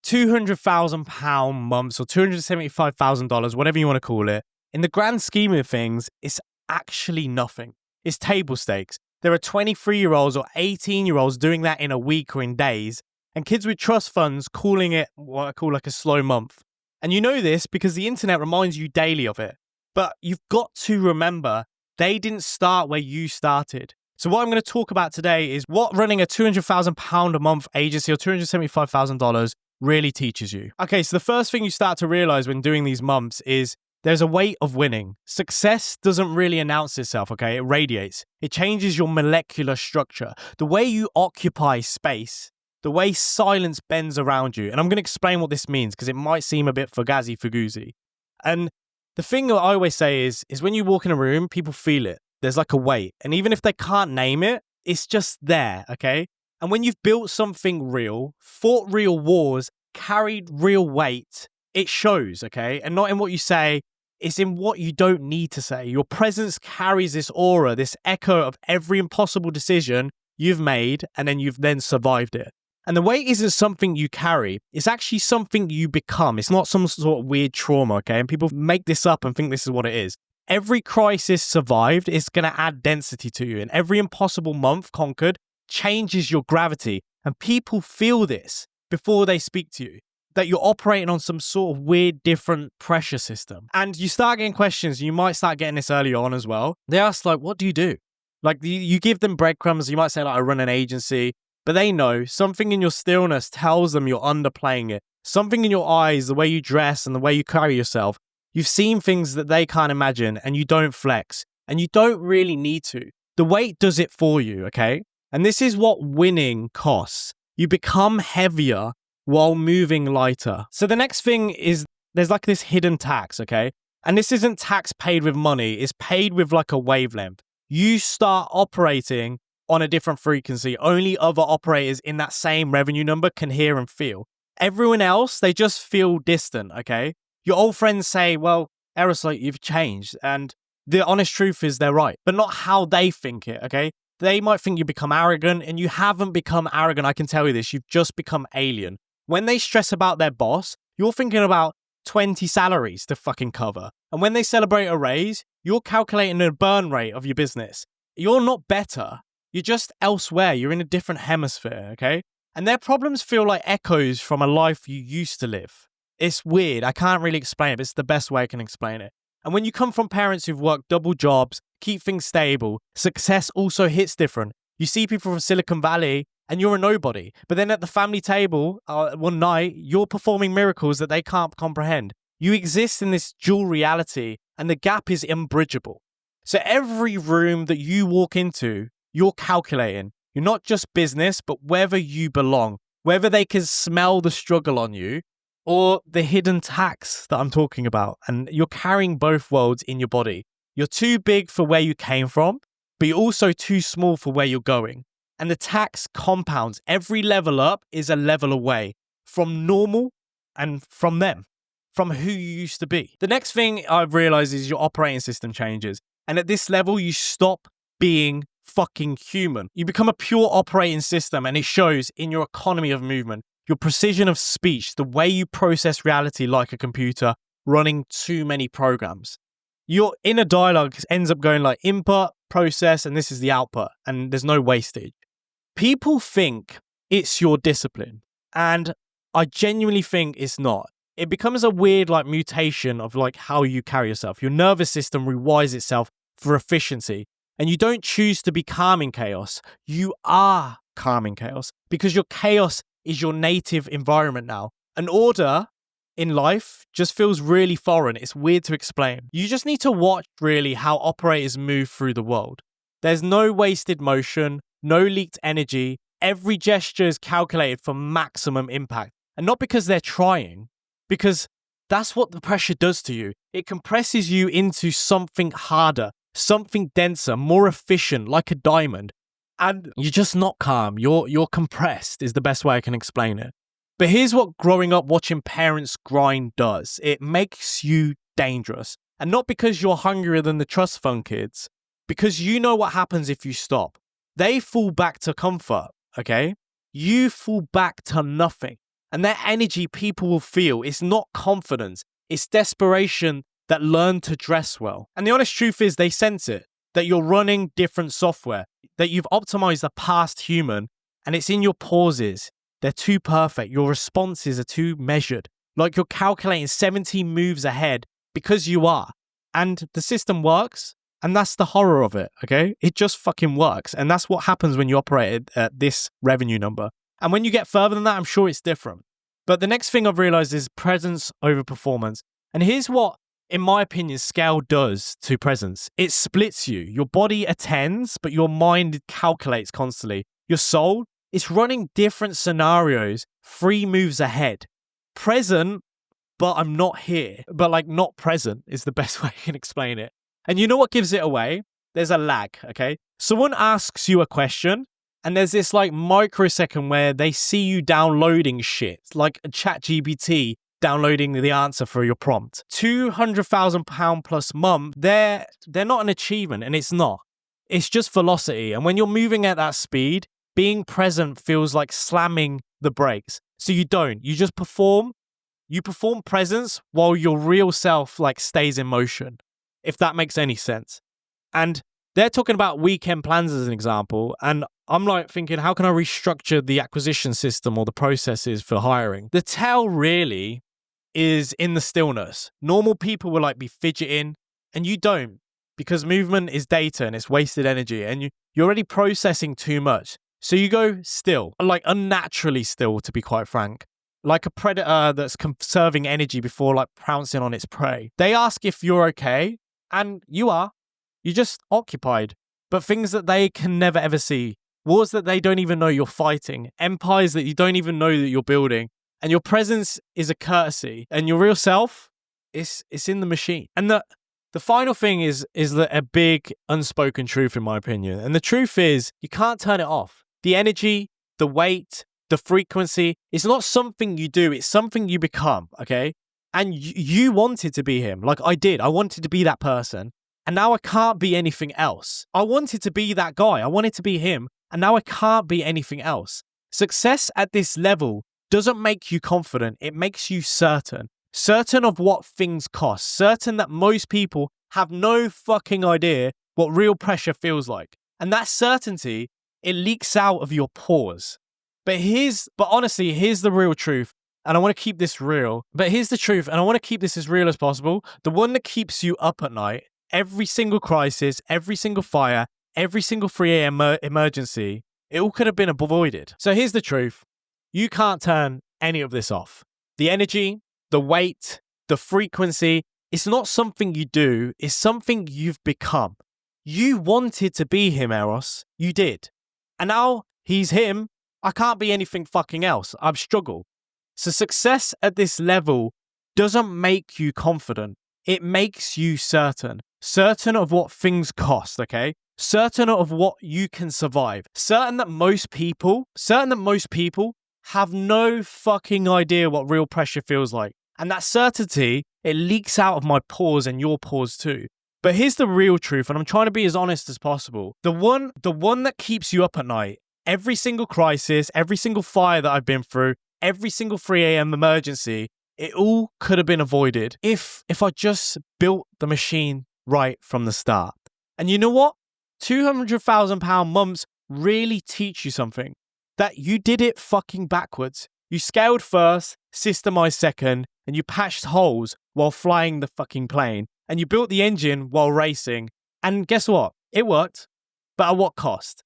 £200,000 months or $275,000, whatever you want to call it, in the grand scheme of things, it's actually nothing. It's table stakes. There are 23-year-olds or 18-year-olds doing that in a week or in days, and kids with trust funds calling it what I call like a slow month. And you know this because the internet reminds you daily of it. But you've got to remember, they didn't start where you started. So what I'm going to talk about today is what running a £200,000 a month agency or $275,000 really teaches you. Okay, so the first thing you start to realize when doing these months is there's a weight of winning. Success doesn't really announce itself, okay? It radiates. It changes your molecular structure. The way you occupy space, the way silence bends around you. And I'm going to explain what this means because it might seem a bit fugazi-fugoozy. And the thing that I always say is when you walk in a room, people feel it. There's like a weight. And even if they can't name it, it's just there, okay? And when you've built something real, fought real wars, carried real weight, it shows, okay? And not in what you say, it's in what you don't need to say. Your presence carries this aura, this echo of every impossible decision you've made, and then you've then survived it. And the weight isn't something you carry. It's actually something you become. It's not some sort of weird trauma, okay? And people make this up and think this is what it is. Every crisis survived is going to add density to you. And every impossible month conquered changes your gravity. And people feel this before they speak to you, that you're operating on some sort of weird, different pressure system. And you start getting questions. You might start getting this early on as well. They ask, like, what do you do? Like, you give them breadcrumbs. You might say, like, I run an agency. But they know something in your stillness tells them you're underplaying it. Something in your eyes, the way you dress and the way you carry yourself. You've seen things that they can't imagine and you don't flex. And you don't really need to. The weight does it for you, okay? And this is what winning costs. You become heavier while moving lighter. So the next thing is there's like this hidden tax, okay? And this isn't tax paid with money. It's paid with like a wavelength. You start operating on a different frequency. Only other operators in that same revenue number can hear and feel. Everyone else, they just feel distant, okay? Your old friends say, well, Aerosol, you've changed. And the honest truth is they're right, but not how they think it, okay? They might think you become arrogant, and you haven't become arrogant. I can tell you this. You've just become alien. When they stress about their boss, you're thinking about 20 salaries to fucking cover. And when they celebrate a raise, you're calculating the burn rate of your business. You're not better. You're just elsewhere. You're in a different hemisphere, okay? And their problems feel like echoes from a life you used to live. It's weird. I can't really explain it, but it's the best way I can explain it. And when you come from parents who've worked double jobs, keep things stable, success also hits different. You see people from Silicon Valley and you're a nobody. But then at the family table one night, you're performing miracles that they can't comprehend. You exist in this dual reality and the gap is unbridgeable. So every room that you walk into, you're calculating. You're not just business, but whether you belong, whether they can smell the struggle on you or the hidden tax that I'm talking about. And you're carrying both worlds in your body. You're too big for where you came from, but you're also too small for where you're going. And the tax compounds. Every level up is a level away from normal and from them, from who you used to be. The next thing I've realized is your operating system changes. And at this level, you stop being fucking human. You become a pure operating system, and it shows in your economy of movement, your precision of speech, the way you process reality like a computer running too many programs. Your inner dialogue ends up going like input, process, and this is the output, and there's no wastage. People think it's your discipline, and I genuinely think it's not. It becomes a weird like mutation of like how you carry yourself. Your nervous system rewires itself for efficiency, and you don't choose to be calm in chaos. You are calm in chaos because your chaos is your native environment now. An order in life just feels really foreign. It's weird to explain. You just need to watch really how operators move through the world. There's no wasted motion, no leaked energy. Every gesture is calculated for maximum impact. And not because they're trying, because that's what the pressure does to you. It compresses you into something harder, something denser, more efficient, like a diamond. And you're just not calm. You're compressed is the best way I can explain it. But here's what growing up watching parents grind does. It makes you dangerous. And not because you're hungrier than the trust fund kids, because you know what happens if you stop. They fall back to comfort, okay? You fall back to nothing. And that energy people will feel, it's not confidence, it's desperation that learn to dress well. And the honest truth is they sense it, that you're running different software, that you've optimized the past human, and it's in your pauses. They're too perfect. Your responses are too measured. Like you're calculating 17 moves ahead because you are. And the system works. And that's the horror of it, okay? It just fucking works. And that's what happens when you operate at this revenue number. And when you get further than that, I'm sure it's different. But the next thing I've realized is presence over performance. And here's what, in my opinion, scale does to presence. It splits you. Your body attends, but your mind calculates constantly. Your soul is running different scenarios 3 moves ahead. Present, but I'm not here. But like not present is the best way I can explain it. And you know what gives it away? There's a lag, okay? Someone asks you a question, and there's this like microsecond where they see you downloading shit, like a ChatGPT downloading the answer for your prompt. £200,000 plus month, they're not an achievement, and it's not. It's just velocity. And when you're moving at that speed, being present feels like slamming the brakes. So you don't. You just perform. You perform presence while your real self like stays in motion, if that makes any sense. And they're talking about weekend plans as an example. And I'm like thinking, how can I restructure the acquisition system or the processes for hiring? The tell really is in the stillness. Normal people will like be fidgeting, and you don't, because movement is data and it's wasted energy, and you're already processing too much. So you go still, like unnaturally still, to be quite frank. Like a predator that's conserving energy before like pouncing on its prey. They ask if you're okay, and you are. You're just occupied. But things that they can never ever see, wars that they don't even know you're fighting, empires that you don't even know that you're building, and your presence is a courtesy, and your real self is in the machine. And the final thing is that a big unspoken truth, in my opinion. And the truth is, you can't turn it off. The energy, the weight, the frequency, it's not something you do, it's something you become, okay? And you wanted to be him, like I did. I wanted to be that person. And now I can't be anything else. I wanted to be that guy. I wanted to be him. And now I can't be anything else. Success at this level doesn't make you confident. It makes you certain. Certain of what things cost. Certain that most people have no fucking idea what real pressure feels like. And that certainty, it leaks out of your pores. But honestly, here's the real truth. And I want to keep this real. But here's the truth. And I want to keep this as real as possible. The one that keeps you up at night, every single crisis, every single fire, every single 3 a.m. emergency, it all could have been avoided. So here's the truth. You can't turn any of this off. The energy, the weight, the frequency, it's not something you do. It's something you've become. You wanted to be him, Eros. You did. And now he's him. I can't be anything fucking else. I've struggled. So success at this level doesn't make you confident. It makes you certain. Certain of what things cost, okay? Certain of what you can survive. Certain that most people have no fucking idea what real pressure feels like. And that certainty, it leaks out of my pores and your pores too. But here's the real truth, and I'm trying to be as honest as possible. The one that keeps you up at night, every single crisis, every single fire that I've been through, every single 3 a.m. emergency, it all could have been avoided if I just built the machine right from the start. And you know what? £200,000 months really teach you something. That you did it fucking backwards. You scaled first, systemized second, and you patched holes while flying the fucking plane. And you built the engine while racing. And guess what? It worked. But at what cost?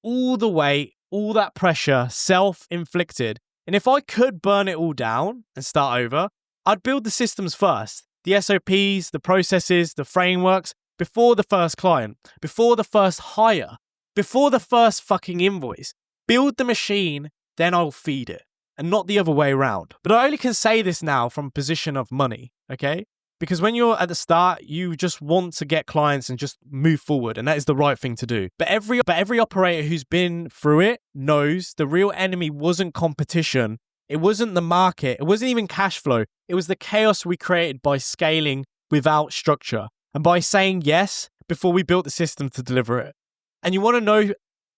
All the weight, all that pressure, self-inflicted. And if I could burn it all down and start over, I'd build the systems first. The SOPs, the processes, the frameworks, before the first client, before the first hire, before the first fucking invoice. Build the machine, then I'll feed it. And not the other way around. But I only can say this now from a position of money, okay? Because when you're at the start, you just want to get clients and just move forward. And that is the right thing to do. But every operator who's been through it knows the real enemy wasn't competition. It wasn't the market. It wasn't even cash flow. It was the chaos we created by scaling without structure. And by saying yes before we built the system to deliver it. And you want to know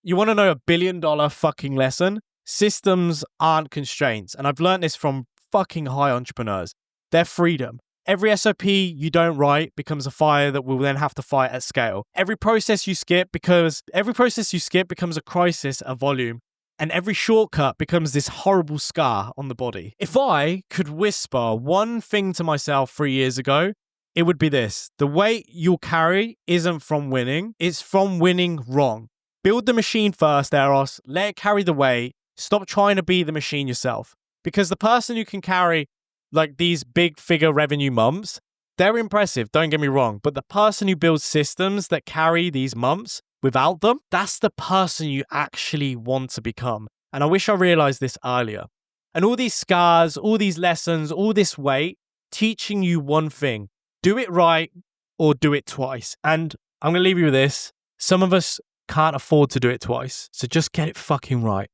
$1 billion fucking lesson? Systems aren't constraints. And I've learned this from fucking high entrepreneurs. They're freedom. Every SOP you don't write becomes a fire that we'll then have to fight at scale. Every process you skip becomes a crisis at volume. And every shortcut becomes this horrible scar on the body. If I could whisper one thing to myself 3 years ago, it would be this. The weight you'll carry isn't from winning. It's from winning wrong. Build the machine first, Eros. Let it carry the weight. Stop trying to be the machine yourself. Because the person who can carry like these big figure revenue months, they're impressive, don't get me wrong. But the person who builds systems that carry these months without them, that's the person you actually want to become. And I wish I realized this earlier. And all these scars, all these lessons, all this weight, teaching you one thing. Do it right or do it twice. And I'm going to leave you with this. Some of us can't afford to do it twice. So just get it fucking right.